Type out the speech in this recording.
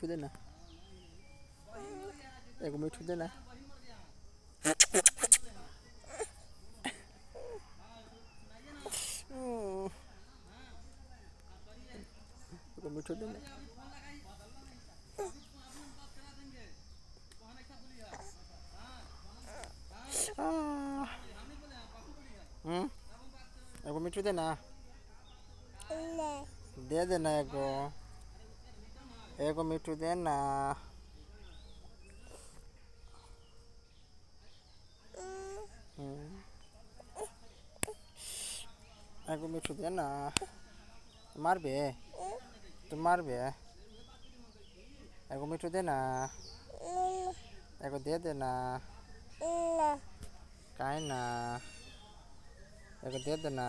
मिठू देना, एगो मिठू देना। एगो मिठू देना। एगो मिठू देना, दे देना एगो, एगो मिठू देना। एगो मिठू देना। मारबे तुम मारबे, एगो मिठू देना, एगो दे देना। काहे ना, एगो दे देना।